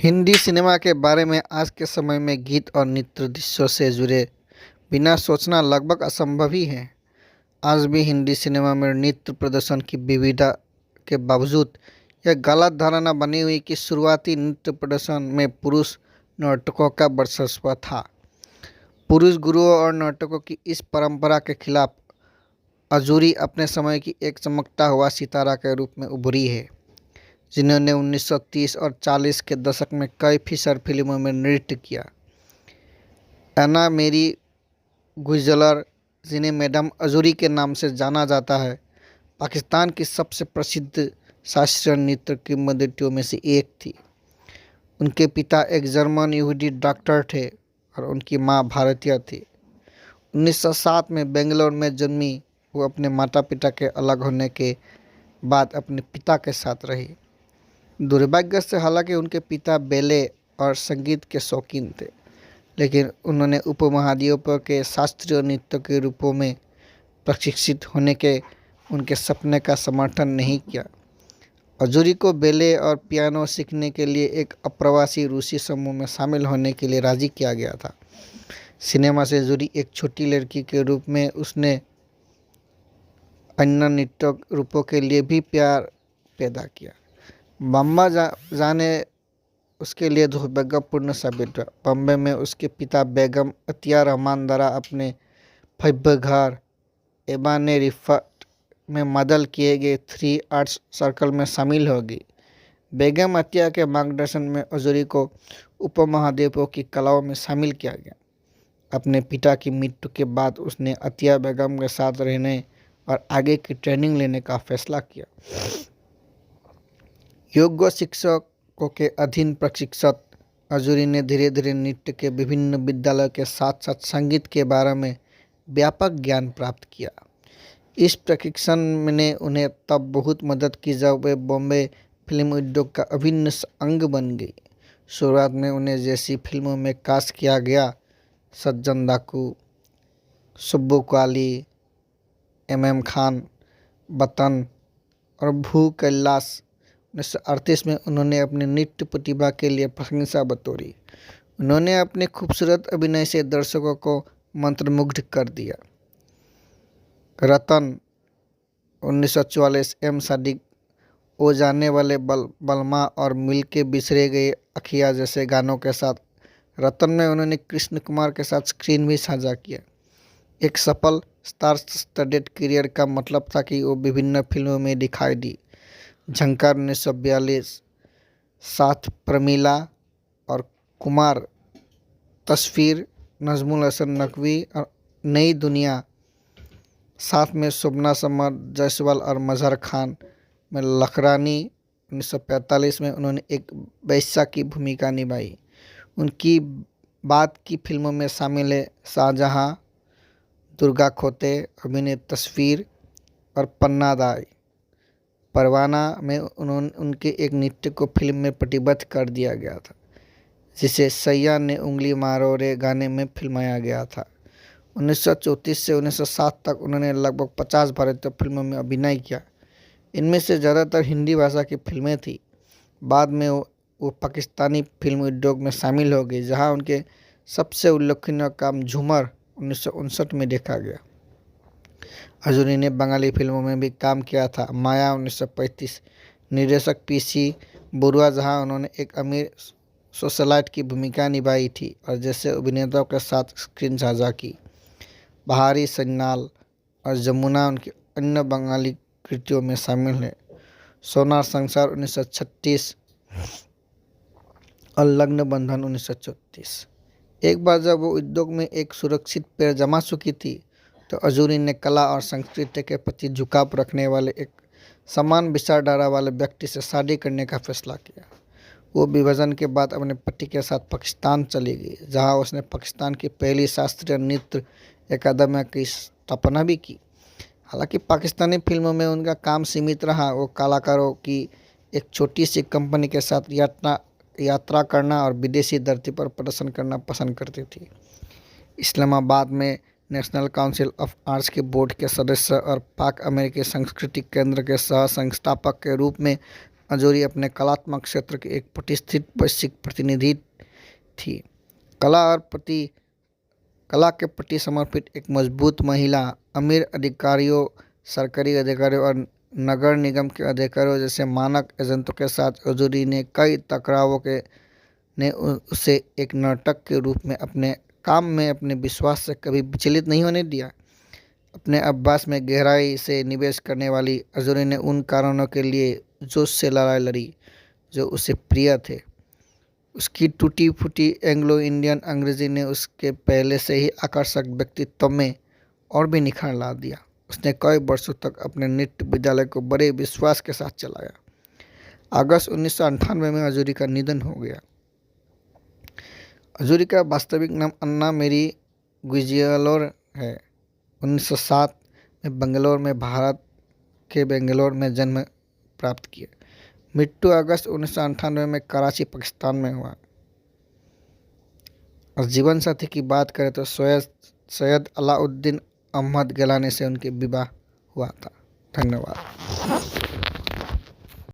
Hindi cinema के बारे में आज के समय में गीत और नृत्य दृश्यों से जुड़े बिना सोचना लगभग असंभव ही है। आज भी हिंदी सिनेमा में नृत्य प्रदर्शन की विविधता के बावजूद यह गलत धारणा बनी हुई कि शुरुआती नृत्य प्रदर्शन में पुरुष नर्तकों का वर्चस्व था। पुरुष गुरुओं और नर्तकों की इस परंपरा के खिलाफ अजूरी अपने समय की एक चमकता हुआ सितारा के रूप में उभरी है, जिन्होंने 1930 और 40 के दशक में कई फीचर फिल्मों में नृत्य किया। एना मेरी गुजलर, जिन्हें मैडम अजूरी के नाम से जाना जाता है, पाकिस्तान की सबसे प्रसिद्ध शास्त्रीय नृत्य किंवदंतियों में से एक थी। उनके पिता एक जर्मन यहूदी डॉक्टर थे और उनकी मां भारतीय थी। 1907 में बेंगलोर में जन्मी वो अपने माता पिता के अलग होने के बाद अपने पिता के साथ रही। दुर्भाग्य से हालांकि उनके पिता बैले और संगीत के शौकीन थे, लेकिन उन्होंने उपमहाद्वीप के शास्त्रीय नृत्य के रूपों में प्रशिक्षित होने के उनके सपने का समर्थन नहीं किया। अजूरी को बैले और पियानो सीखने के लिए एक अप्रवासी रूसी समूह में शामिल होने के लिए राजी किया गया था। सिनेमा से जुड़ी एक छोटी लड़की के रूप में उसने अन्य नृत्य रूपों के लिए भी प्यार पैदा किया। बम्बा जाने उसके लिए दुर्भाग्यपूर्ण साबित हुआ। बम्बे में उसके पिता बेगम अतिया रहमान द्वारा अपने भव्य घर एबान रिफत में मॉडल किए गए 3 आर्ट्स सर्कल में शामिल हो गई। बेगम अतिया के मार्गदर्शन में अजूरी को उपमहाद्वीपों की कलाओं में शामिल किया गया। अपने पिता की मृत्यु के बाद उसने अतिया बेगम के साथ रहने और आगे की ट्रेनिंग लेने का फैसला किया। योग्य शिक्षकों के अधीन प्रशिक्षित अजूरी ने धीरे धीरे नृत्य के विभिन्न विद्यालयों के साथ साथ संगीत के बारे में व्यापक ज्ञान प्राप्त किया। इस प्रशिक्षण ने उन्हें तब बहुत मदद की जब वे बॉम्बे फिल्म उद्योग का अभिन्न अंग बन गई। शुरुआत में उन्हें जैसी फिल्मों में कास्ट किया गया, सज्जन डाकू, सुब्बू काली, एम खान, वतन और भू कैलाश। 1938 में उन्होंने अपनी नृत्य प्रतिभा के लिए प्रशंसा बटोरी। उन्होंने अपने खूबसूरत अभिनय से दर्शकों को मंत्रमुग्ध कर दिया। रतन 1944, एम सादिक, ओ जाने वाले बलमा और मिल के बिछड़े गए अखिया जैसे गानों के साथ रतन में उन्होंने कृष्ण कुमार के साथ स्क्रीन भी साझा किया। एक सफल स्टार स्टडेड करियर का मतलब था कि वो विभिन्न फिल्मों में दिखाई दी। झंकार 1942, साथ प्रमीला और कुमार, तस्वीर, नजमुल हसन नकवी और नई दुनिया, साथ में शोभना समर जायसवाल और मजहर खान में लखरानी। 1945 में उन्होंने एक वैश्या की भूमिका निभाई। उनकी बाद की फिल्मों में शामिल है शाहजहां, दुर्गा खोते, अभिनय तस्वीर और पन्नादाई। परवाना में उनके एक नृत्य को फिल्म में प्रतिबद्ध कर दिया गया था, जिसे सैया ने उंगली मारो रे गाने में फिल्माया गया था। 1934 से 1960 तक उन्होंने लगभग 50 भारतीय फिल्मों में अभिनय किया। इनमें से ज़्यादातर हिंदी भाषा की फिल्में थीं। बाद में वो पाकिस्तानी फिल्म उद्योग में शामिल हो गई, जहां उनके सबसे उल्लेखनीय काम झूमर 1959 में देखा गया। अजूरी ने बंगाली फिल्मों में भी काम किया था। माया 1935, निर्देशक पीसी बरुआ, जहां उन्होंने एक अमीर सोशलाइट की भूमिका निभाई थी और जैसे अभिनेताओं के साथ स्क्रीन साझा की। बहारी, सन्नाल और जमुना उनकी अन्य बंगाली कृतियों में शामिल है। सोनार संसार 1936 और लग्न बंधन 1934। एक बार जब वो उद्योग में एक सुरक्षित पैर जमा चुकी थी, तो अजूरी ने कला और संस्कृति के प्रति झुकाव रखने वाले एक समान विचारधारा वाले व्यक्ति से शादी करने का फैसला किया। वो विभाजन के बाद अपने पति के साथ पाकिस्तान चली गई, जहां उसने पाकिस्तान की पहली शास्त्रीय नृत्य अकादमी की स्थापना भी की। हालांकि पाकिस्तानी फिल्मों में उनका काम सीमित रहा। वो कलाकारों की एक छोटी सी कंपनी के साथ यात्रा करना और विदेशी धरती पर प्रदर्शन करना पसंद करती थी। इस्लामाबाद में नेशनल काउंसिल ऑफ आर्ट्स के बोर्ड के सदस्य और पाक अमेरिकी सांस्कृतिक केंद्र के सह संस्थापक के रूप में अजूरी अपने कलात्मक क्षेत्र के एक प्रतिष्ठित वैश्विक प्रतिनिधि थी। कला के प्रति समर्पित एक मजबूत महिला, अमीर अधिकारियों, सरकारी अधिकारियों और नगर निगम के अधिकारियों जैसे मानक एजेंटों के साथ अजूरी ने कई टकरावों के ने उसे एक नाटक के रूप में अपने काम में अपने विश्वास से कभी विचलित नहीं होने दिया। अपने अभ्यास में गहराई से निवेश करने वाली अजूरी ने उन कारणों के लिए जोश से लड़ाई लड़ी जो उसे प्रिय थे। उसकी टूटी फूटी एंग्लो इंडियन अंग्रेजी ने उसके पहले से ही आकर्षक व्यक्तित्व में और भी निखार ला दिया। उसने कई वर्षों तक अपने नृत्य विद्यालय को बड़े विश्वास के साथ चलाया। अगस्त 1998 में अजूरी का निधन हो गया। अजूरी का वास्तविक नाम अन्ना मेरी गुजियालोर है। 1907 में बेंगलोर में भारत के बेंगलोर में जन्म प्राप्त किया। मृत्यु अगस्त 1998 में कराची पाकिस्तान में हुआ। और जीवन साथी की बात करें तो सैयद अलाउद्दीन अहमद गिलानी से उनके विवाह हुआ था। धन्यवाद।